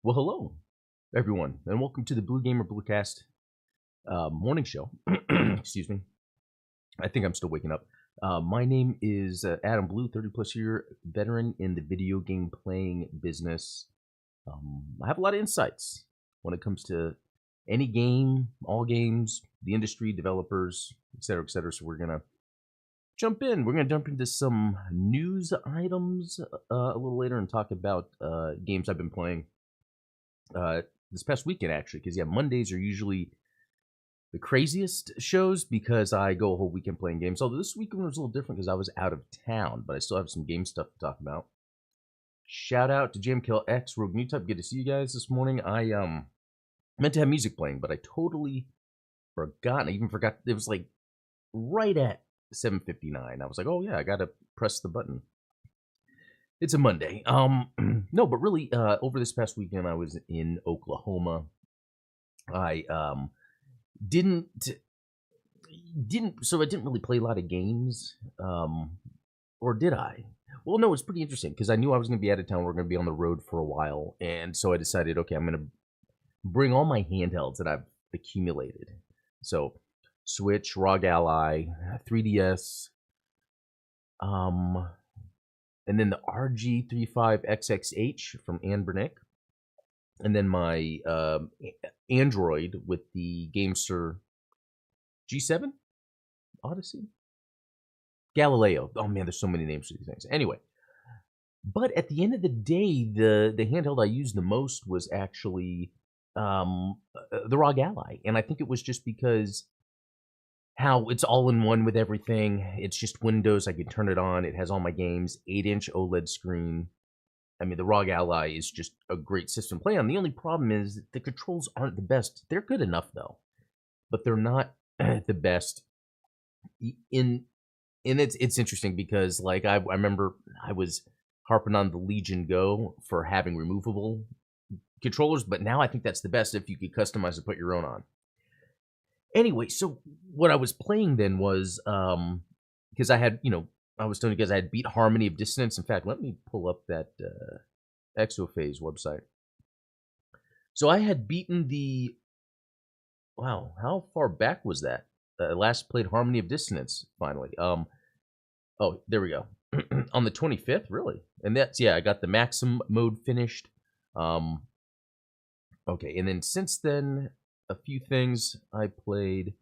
Well, hello, everyone, and welcome to the BlueGamer Bluecast morning show. Excuse me. I think I'm still waking up. My name is Adam Blue, 30 plus year veteran in the video game playing business. I have a lot of insights when it comes to any game, all games, the industry, developers, etc., etc. So we're gonna jump in. We're gonna jump into some news items a little later and talk about games I've been playing this past weekend, actually, because yeah, Mondays are usually the craziest shows because I go a whole weekend playing games. Although this weekend was a little different because I was out of town, but I still have some game stuff to talk about. Shout out to Jamkill X Rogue New Type. Good to see you guys this morning. I meant to have music playing, but I totally forgot. I even forgot it was like right at 7:59. I was like, oh yeah, I gotta press the button. It's a Monday. No, but really, over this past weekend, I was in Oklahoma. I didn't so I didn't really play a lot of games, or did I? Well, no, it's pretty interesting because I knew I was going to be out of town. We're going to be on the road for a while, and so I decided, okay, I'm going to bring all my handhelds that I've accumulated. So, Switch, ROG Ally, 3DS, and then the RG35XXH from Ann Bernick, and then my Android with the GameSir G7 Odyssey Galileo. Oh man, there's so many names for these things. Anyway, but at the end of the day, the handheld I used the most was actually the ROG Ally, and I think it was just because how it's all in one with everything. It's just Windows. I can turn it on. It has all my games. 8-inch OLED screen. I mean, the ROG Ally is just a great system to play on. The only problem is the controls aren't the best. They're good enough though, but they're not the best. In and it's interesting because like I remember I was harping on the Legion Go for having removable controllers, but now I think that's the best if you could customize and put your own on. Anyway, so what I was playing then was because I had I was telling you guys I had beat Harmony of Dissonance. In fact, let me pull up that Exophase website. So I had beaten the wow, how far back was that? Last played Harmony of Dissonance finally. Oh, there we go. On the 25th, really. And that's I got the Maxim mode finished. Okay, and then since then a few things I played.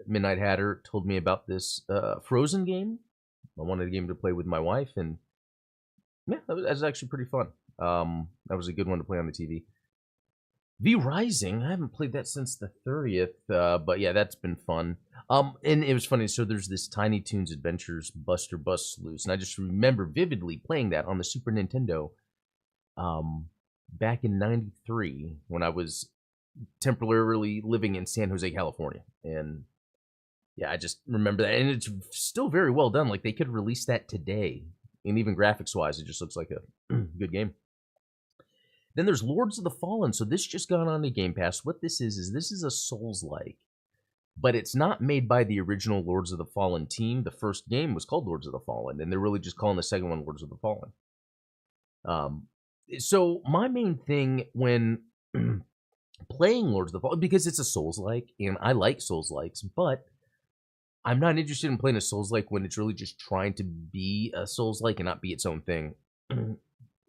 Midnight Hatter told me about this Frozen game. I wanted a game to play with my wife, and yeah, that was actually pretty fun. That was a good one to play on the TV. V Rising, I haven't played that since the 30th, but yeah, that's been fun. And it was funny. So there's this Tiny Toons Adventures Buster Bust Loose, and I just remember vividly playing that on the Super Nintendo, back in '93 when I was temporarily living in San Jose, California, and yeah, I just remember that, and it's still very well done. Like they could release that today, and even graphics wise, it just looks like a good game. Then there's Lords of the Fallen. So this just got on the Game Pass. What this is this is a Souls-like, but it's not made by the original Lords of the Fallen team. The first game was called Lords of the Fallen, and they're really just calling the second one Lords of the Fallen. So my main thing when playing Lords of the Fallen, because it's a Souls-like, and I like Souls-likes, but I'm not interested in playing a Souls-like when it's really just trying to be a Souls-like and not be its own thing.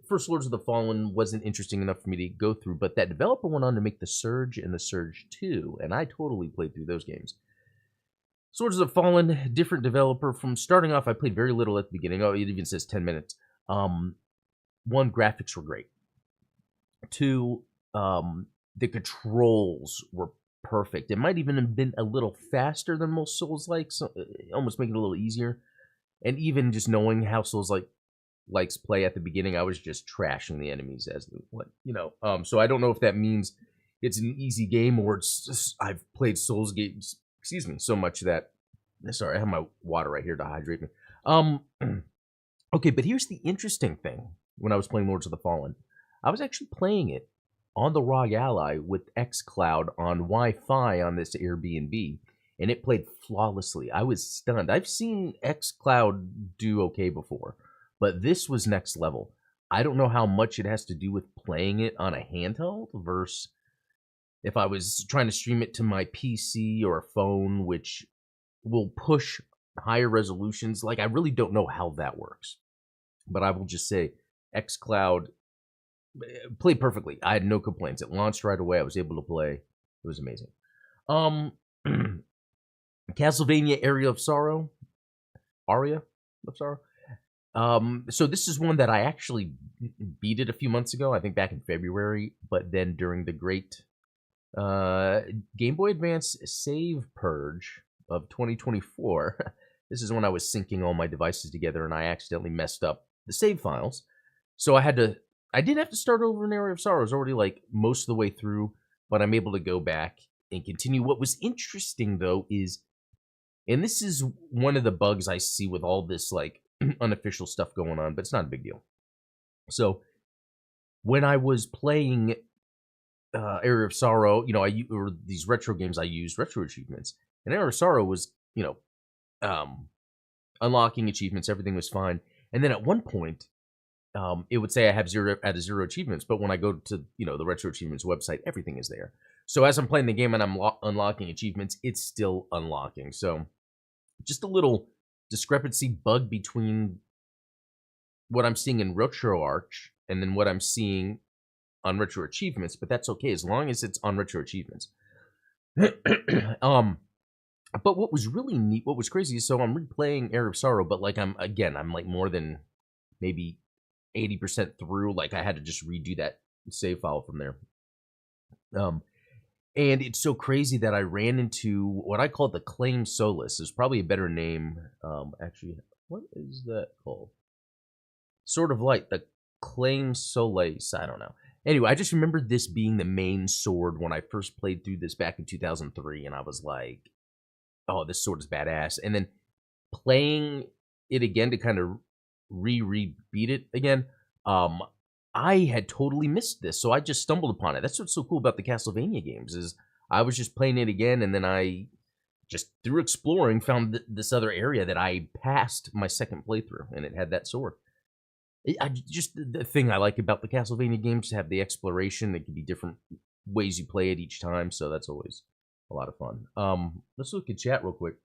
First Lords of the Fallen wasn't interesting enough for me to go through, but that developer went on to make the Surge and the Surge 2, and I totally played through those games. Swords of the Fallen, different developer. From starting off, I played very little at the beginning. Oh, it even says 10 minutes. One, graphics were great. Two, the controls were perfect. It might even have been a little faster than most Souls-like, so almost making it a little easier. And even just knowing how Souls-likes play at the beginning, I was just trashing the enemies as what so I don't know if that means it's an easy game or it's just, I've played Souls games, so much that sorry, I have my water right here to hydrate me. Okay, but here's the interesting thing. When I was playing Lords of the Fallen, I was actually playing it on the ROG Ally with xCloud on Wi-Fi on this Airbnb, and it played flawlessly. I was stunned. I've seen xCloud do okay before, but this was next level. I don't know how much it has to do with playing it on a handheld versus if I was trying to stream it to my PC or a phone, which will push higher resolutions. Like, I really don't know how that works. But I will just say xCloud played perfectly. I had no complaints. It launched right away. I was able to play. It was amazing. Um Castlevania Aria of Sorrow. So this is one that I actually beat it a few months ago, I think back in February, but then during the great Game Boy Advance save purge of 2024, this is when I was syncing all my devices together and I accidentally messed up the save files. So I did have to start over an Area of Sorrow. I was already like most of the way through, but I'm able to go back and continue. What was interesting though is, and this is one of the bugs I see with all this like unofficial stuff going on, but it's not a big deal. So when I was playing Area of Sorrow, or these retro games, I used retro achievements, and Area of Sorrow was, unlocking achievements. Everything was fine, and then at one point, it would say I have 0 out of 0 achievements, but when I go to the retro achievements website, everything is there. So as I'm playing the game and I'm unlocking achievements, it's still unlocking. So just a little discrepancy bug between what I'm seeing in RetroArch and then what I'm seeing on retro achievements, but that's okay as long as it's on retro achievements. But what was really neat, what was crazy is, so I'm replaying Area of Sorrow, but like I'm like more than maybe 80% through. Like I had to just redo that save file from there. And it's so crazy that I ran into what I call the Claim Solace. Is probably a better name. Actually, what is that called? Sort of like the Claim Solace. I don't know. Anyway, I just remember this being the main sword when I first played through this back in 2003, and I was like, "Oh, this sword is badass." And then playing it again to kind of re-beat it again, I had totally missed this, so I just stumbled upon it. That's what's so cool about the Castlevania games is I was just playing it again, and then I just through exploring found this other area that I passed my second playthrough, and it had that sword. Just the thing I like about the Castlevania games have the exploration. It can be different ways you play it each time, so that's always a lot of fun. Let's look at chat real quick.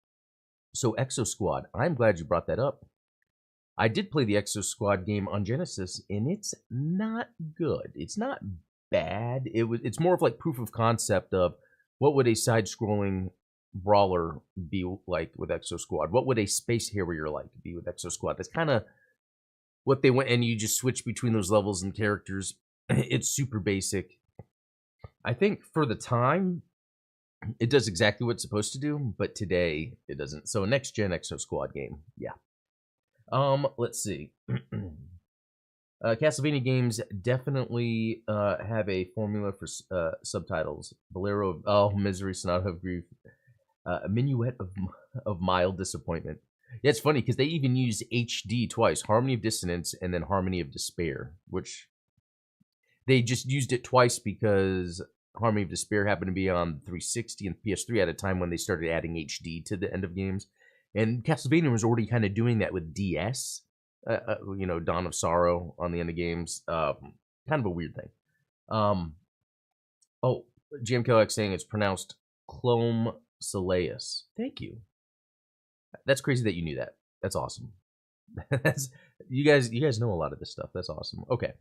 So Exo Squad, I'm glad you brought that up. I did play the Exo Squad game on Genesis, and it's not good. It's not bad. It's more of like proof of concept of what would a side-scrolling brawler be like with Exo Squad? What would a space harrier like be with Exo Squad? That's kind of what they went, and you just switch between those levels and characters. It's super basic. I think for the time, it does exactly what it's supposed to do, but today it doesn't. So next gen Exo Squad game, yeah. Let's see. Castlevania games definitely have a formula for subtitles. Bolero of Misery, Sonata of Grief, a minuet of mild disappointment. Yeah, it's funny because they even use HD twice, Harmony of Dissonance and then Harmony of Despair, which they just used it twice because Harmony of Despair happened to be on 360 and PS3 at a time when they started adding HD to the end of games. And Castlevania was already kind of doing that with DS, Dawn of Sorrow on the end of games. Kind of a weird thing. GMKLX saying it's pronounced Clome Soleus. Thank you. That's crazy that you knew that. That's awesome. You guys know a lot of this stuff. That's awesome. Okay.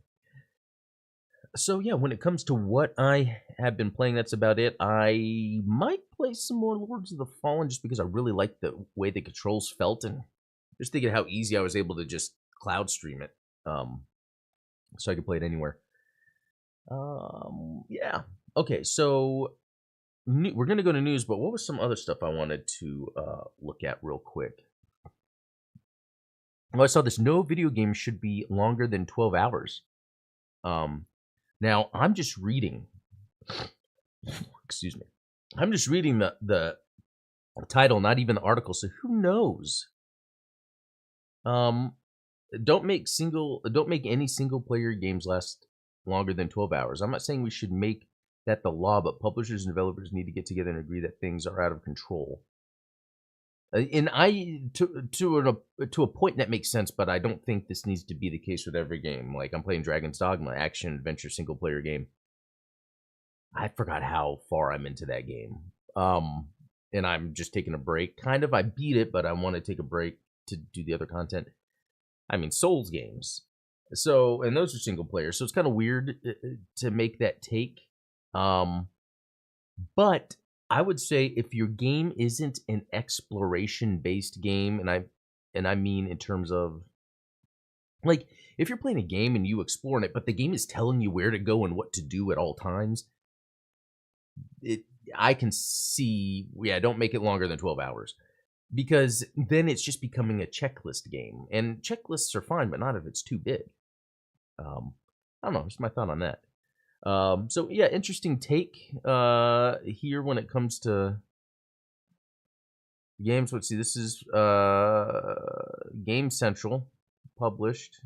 So yeah, when it comes to what I have been playing, that's about it. I might play some more Lords of the Fallen just because I really like the way the controls felt, and just thinking how easy I was able to just cloud stream it, so I could play it anywhere. Yeah. Okay, so we're gonna go to news, but what was some other stuff I wanted to look at real quick? Well, I saw this. No video game should be longer than 12 hours. Now, I'm just reading. Excuse me. I'm just reading the title, not even the article. So who knows? Don't make any single player games last longer than 12 hours. I'm not saying we should make that the law, but publishers and developers need to get together and agree that things are out of control. And to a point that makes sense, but I don't think this needs to be the case with every game. Like I'm playing Dragon's Dogma, action adventure single player game. I forgot how far I'm into that game. And I'm just taking a break. Kind of, I beat it, but I want to take a break to do the other content. I mean, Souls games. So, and those are single player. So it's kind of weird to make that take. But I would say if your game isn't an exploration based game, and I mean in terms of like if you're playing a game and you explore it, but the game is telling you where to go and what to do at all times, I can see, yeah, don't make it longer than 12 hours because then it's just becoming a checklist game, and checklists are fine, but not if it's too big. I don't know. Just my thought on that. So yeah, interesting take here when it comes to games. Let's see. This is Game Central published.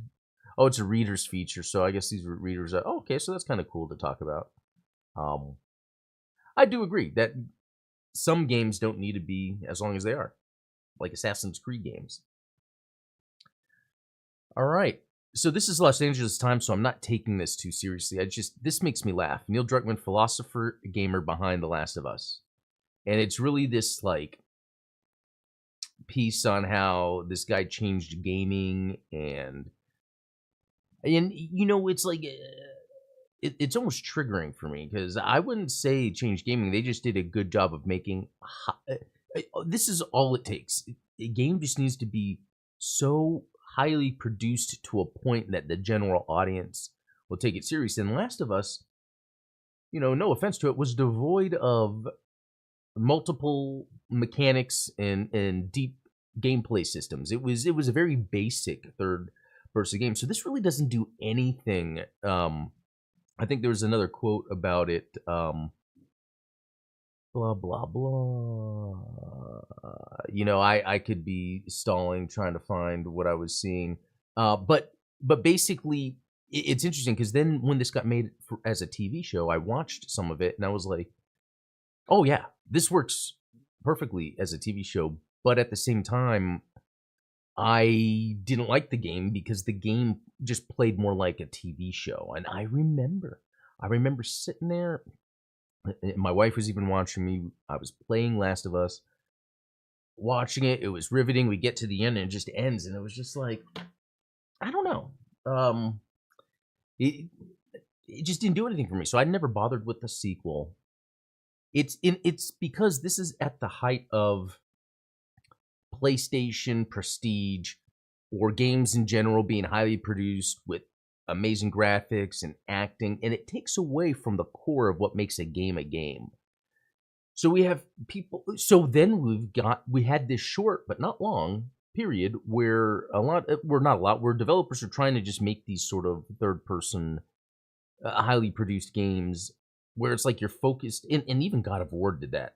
Oh, it's a readers feature, so I guess these readers are okay. So that's kind of cool to talk about. I do agree that some games don't need to be as long as they are, like Assassin's Creed games. All right. So this is Los Angeles time, so I'm not taking this too seriously. This makes me laugh. Neil Druckmann, philosopher, gamer behind The Last of Us. And it's really this like piece on how this guy changed gaming and you know, it's like it's almost triggering for me because I wouldn't say change gaming. They just did a good job of making this is all it takes. A game just needs to be so highly produced to a point that the general audience will take it serious. And Last of Us, you know, no offense to it, was devoid of multiple mechanics and deep gameplay systems. It was a very basic third person game. So this really doesn't do anything. I think there was another quote about it. Blah blah blah. You know, I could be stalling trying to find what I was seeing. But basically, it's interesting because then when this got made as a TV show, I watched some of it and I was like, oh yeah, this works perfectly as a TV show. But at the same time, I didn't like the game because the game just played more like a TV show. And I remember sitting there. My wife was even watching me. I was playing Last of Us, watching it. It was riveting. We get to the end and it just ends. And it was just like, I don't know. It just didn't do anything for me. So I never bothered with the sequel. It's because this is at the height of PlayStation prestige or games in general being highly produced with amazing graphics and acting, and it takes away from the core of what makes a game a game. So we have people. So then we had this short but not long period where where developers are trying to just make these sort of third person, highly produced games where it's like you're focused. And even God of War did that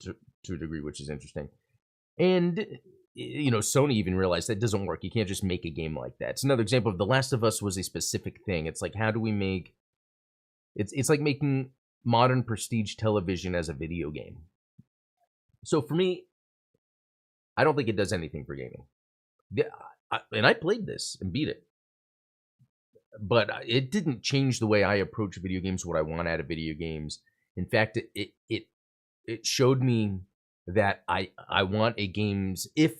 to a degree, which is interesting. And you know, Sony even realized that doesn't work. You can't just make a game like that. It's another example of The Last of Us was a specific thing. It's like, how do we make... It's like making modern prestige television as a video game. So for me, I don't think it does anything for gaming. And I played this and beat it. But it didn't change the way I approach video games, what I want out of video games. In fact, it showed me that I want a game's if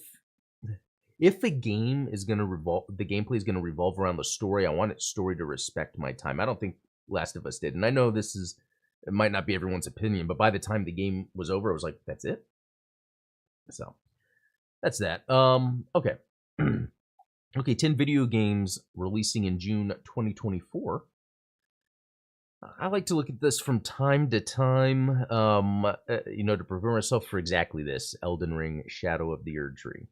a game is going to the gameplay is going to revolve around the story, I want its story to respect my time. I don't think Last of Us did. And I know it might not be everyone's opinion, but by the time the game was over, I was like, that's it. So that's that. Okay. Okay, 10 video games releasing in June 2024. I like to look at this from time to time, you know, to prepare myself for exactly this, Elden Ring Shadow of the Erdtree.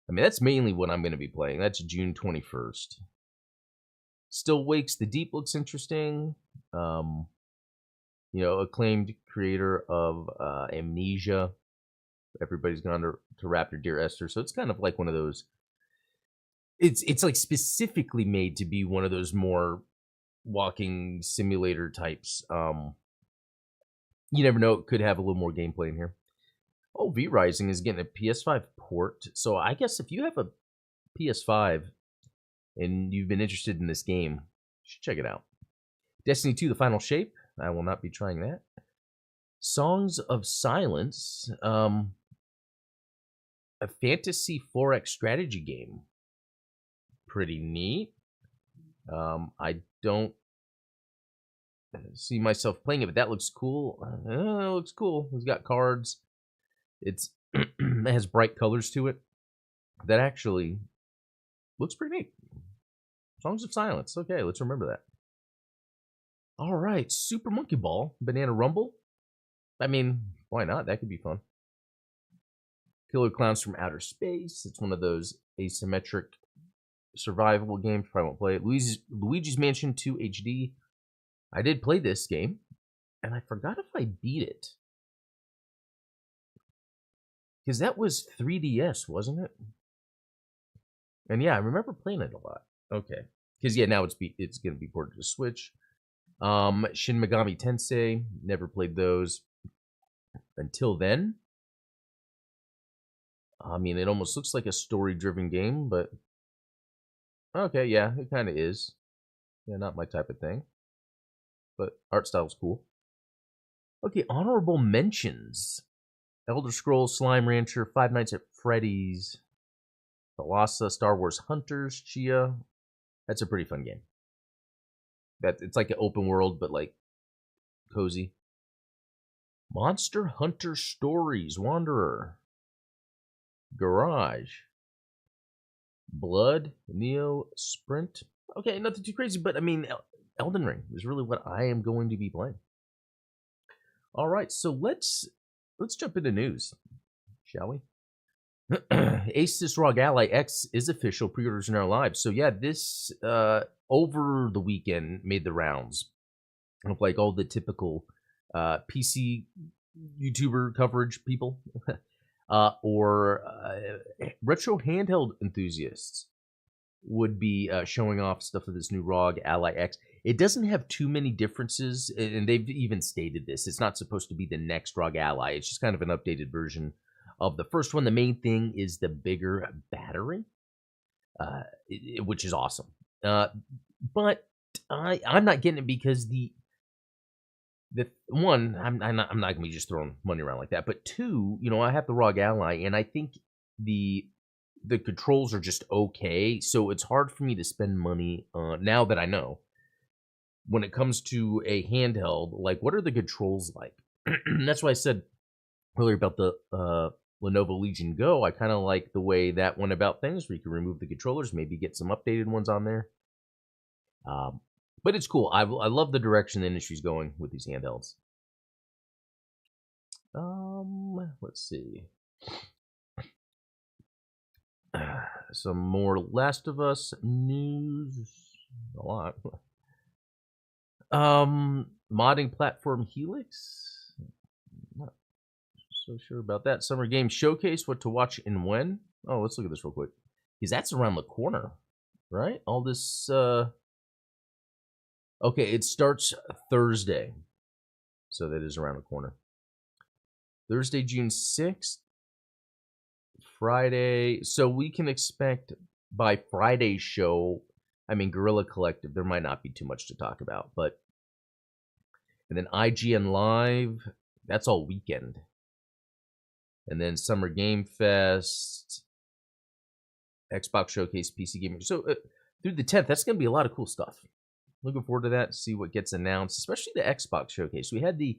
I mean, that's mainly what I'm going to be playing. That's June 21st. Still Wakes the Deep looks interesting. You know, acclaimed creator of Amnesia. Everybody's gone to Raptor Dear Esther. So it's kind of like one of those. It's like specifically made to be one of those more walking simulator types. You never know, it could have a little more gameplay in here. Oh, V Rising is getting a PS5 port. So I guess if you have a PS5 and you've been interested in this game, you should check it out. Destiny 2: The Final Shape. I will not be trying that. Songs of Silence. A fantasy 4X strategy game. Pretty neat. I don't see myself playing it, but that looks cool. It looks cool. It's got cards. It has bright colors to it. That actually looks pretty neat. Songs of Silence. Okay, let's remember that. All right, Super Monkey Ball, Banana Rumble. I mean, why not? That could be fun. Killer Clowns from Outer Space. It's one of those asymmetric survivable games. Probably won't play it. Luigi's Mansion 2 HD. I did play this game, and I forgot if I beat it. Because that was 3DS, wasn't it? And yeah, I remember playing it a lot. Okay. Because yeah, now it's going to be ported to Switch. Shin Megami Tensei. Never played those until then. I mean, it almost looks like a story-driven game, but okay, yeah, it kind of is. Yeah, not my type of thing, but art style's cool. Okay, honorable mentions: Elder Scrolls, Slime Rancher, Five Nights at Freddy's, Thalassa, Star Wars Hunters, Chia. That's a pretty fun game. It's like an open world, but like cozy. Monster Hunter Stories, Wanderer, Garage, Blood, Neo, Sprint. Okay, nothing too crazy, but I mean, Elden Ring is really what I am going to be playing. All right, so let's jump into news, shall we? Asus ROG Ally X is official. Pre-orders are now live. So yeah, this over the weekend made the rounds of like all the typical PC YouTuber coverage people or retro handheld enthusiasts would be showing off stuff of this new ROG Ally X. It doesn't have too many differences, and they've even stated this. It's not supposed to be the next ROG Ally. It's just kind of an updated version of the first one. The main thing is the bigger battery, which is awesome. But I'm not getting it because the one, I'm not going to be just throwing money around like that. But two, I have the ROG Ally, and I think the controls are just okay. So it's hard for me to spend money now that I know. When it comes to a handheld, like what are the controls like? That's why I said earlier about the Lenovo Legion Go. I kind of like the way that went about things, where you can remove the controllers, maybe get some updated ones on there. But it's cool. I love the direction the industry's going with these handhelds. Let's see. Some more Last of Us news. A lot. Modding platform Helix. Not so sure about that. Summer Game Showcase. What to watch and when? Oh, let's look at this real quick. Because that's around the corner, right? All this. Okay, it starts Thursday, so that is around the corner. Thursday, June 6th. Friday. So we can expect by Friday's show, I mean, Guerrilla Collective, there might not be too much to talk about, but. And then IGN Live, that's all weekend. And then Summer Game Fest, Xbox Showcase, PC Gaming. So through the 10th, that's going to be a lot of cool stuff. Looking forward to that, see what gets announced, especially the Xbox Showcase. We had the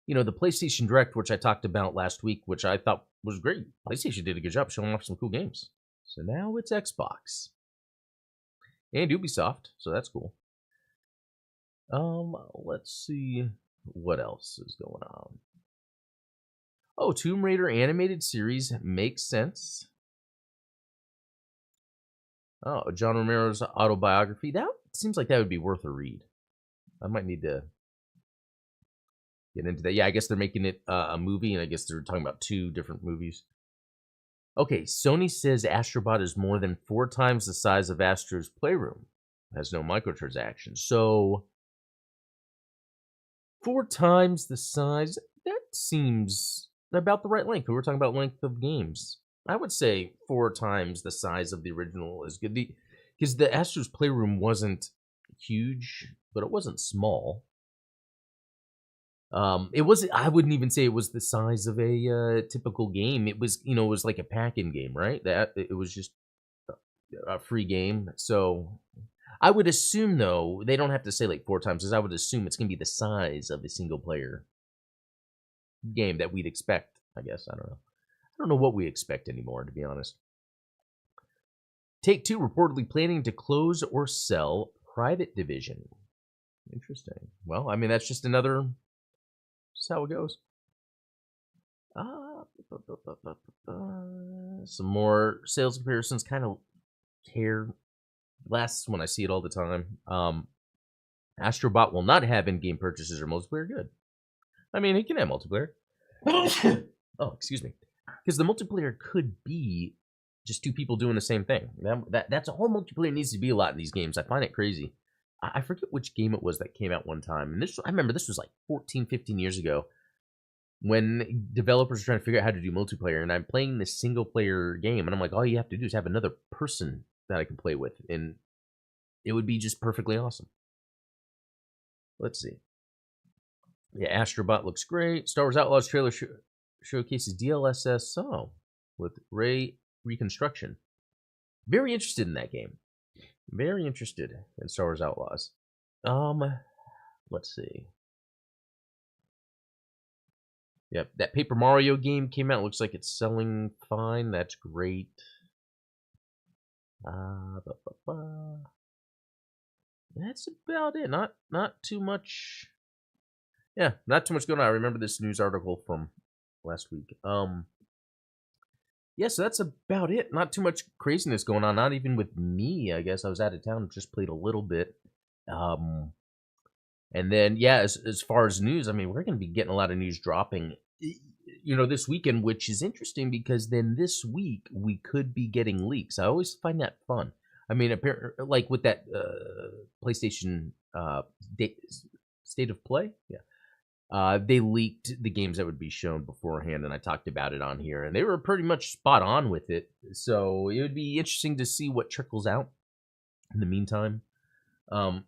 PlayStation Direct, which I talked about last week, which I thought was great. PlayStation did a good job showing off some cool games. So now it's Xbox. And Ubisoft, so that's cool. Let's see what else is going on. Oh, Tomb Raider animated series makes sense. Oh, John Romero's autobiography. That seems like that would be worth a read. I might need to get into that. Yeah, I guess they're making it a movie, and I guess they're talking about two different movies. Okay, Sony says Astrobot is more than 4 times the size of Astro's Playroom. It has no microtransactions. So 4 times the size, that seems about the right length. We were talking about length of games. I would say 4 times the size of the original is good. Because the Astro's Playroom wasn't huge, but it wasn't small. It wasn't. I wouldn't even say it was the size of a typical game. It was, it was like a pack-in game, right? That it was just a free game. So I would assume, though, they don't have to say like 4 times, because I would assume it's gonna be the size of a single-player game that we'd expect. I guess I don't know. I don't know what we expect anymore, to be honest. Take-Two reportedly planning to close or sell Private Division. Interesting. Well, I mean, that's just another. Just how it goes. Some more sales comparisons. Kind of care less when I see it all the time. Astrobot will not have in-game purchases or multiplayer. Good. I mean, he can have multiplayer. Oh, excuse me. Because the multiplayer could be just 2 people doing the same thing. That's all multiplayer needs to be a lot in these games. I find it crazy. I forget which game it was that came out one time. And I remember this was like 14, 15 years ago when developers were trying to figure out how to do multiplayer. And I'm playing this single-player game. And I'm like, all you have to do is have another person that I can play with. And it would be just perfectly awesome. Let's see. Yeah, Astrobot looks great. Star Wars Outlaws trailer showcases DLSS with Ray reconstruction. Very interested in that game. Very interested in Star Wars Outlaws. Let's see. Yep, that Paper Mario game came out. Looks like it's selling fine. That's great. That's about it. Not too much. Yeah, not too much going on. I remember this news article from last week. Yeah, so that's about it. Not too much craziness going on. Not even with me, I guess. I was out of town, just played a little bit. And then, yeah, as far as news, I mean, we're going to be getting a lot of news dropping, this weekend, which is interesting because then this week we could be getting leaks. I always find that fun. I mean, like with that PlayStation State of Play, yeah. They leaked the games that would be shown beforehand, and I talked about it on here, and they were pretty much spot on with it. So it would be interesting to see what trickles out in the meantime. Rogue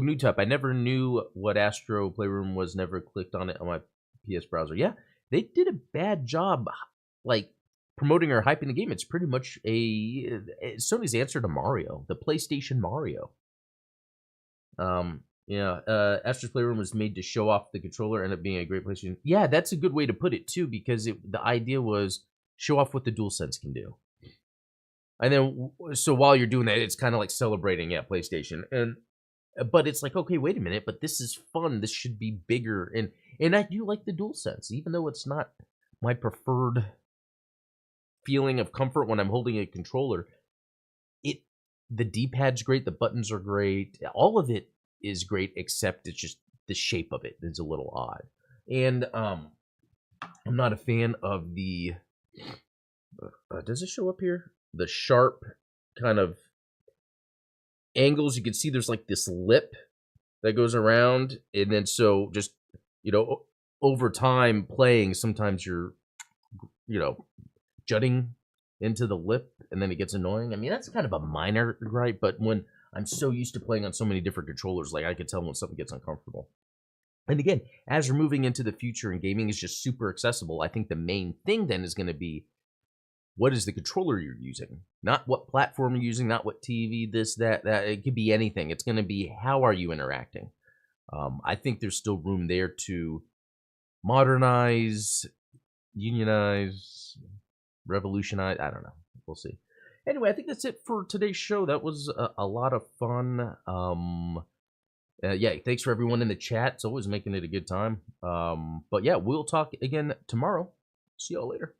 New Type, I never knew what Astro Playroom was, never clicked on it on my PS browser. Yeah, they did a bad job, like, promoting or hyping the game. It's pretty much Sony's answer to Mario, the PlayStation Mario. Yeah, Astro's Playroom was made to show off the controller, ended up being a great PlayStation. Yeah, that's a good way to put it, too, because the idea was show off what the DualSense can do. And then, so while you're doing that, it's kind of like celebrating, PlayStation. But it's like, okay, wait a minute, but this is fun. This should be bigger. And I do like the DualSense, even though it's not my preferred feeling of comfort when I'm holding a controller. The D-pad's great, the buttons are great, all of it is great, except it's just the shape of it is a little odd. And I'm not a fan of the does it show up here? The sharp kind of angles. You can see there's like this lip that goes around, and then so just over time playing, sometimes you're jutting into the lip, and then it gets annoying. I mean, that's kind of a minor gripe, but when I'm so used to playing on so many different controllers, like I can tell when something gets uncomfortable. And again, as we're moving into the future and gaming is just super accessible, I think the main thing then is going to be, what is the controller you're using? Not what platform you're using, not what TV, this, that. It could be anything. It's going to be, how are you interacting? I think there's still room there to modernize, unionize, revolutionize. I don't know. We'll see. Anyway, I think that's it for today's show. That was a lot of fun. Yeah, thanks for everyone in the chat. It's always making it a good time. But yeah, we'll talk again tomorrow. See y'all later.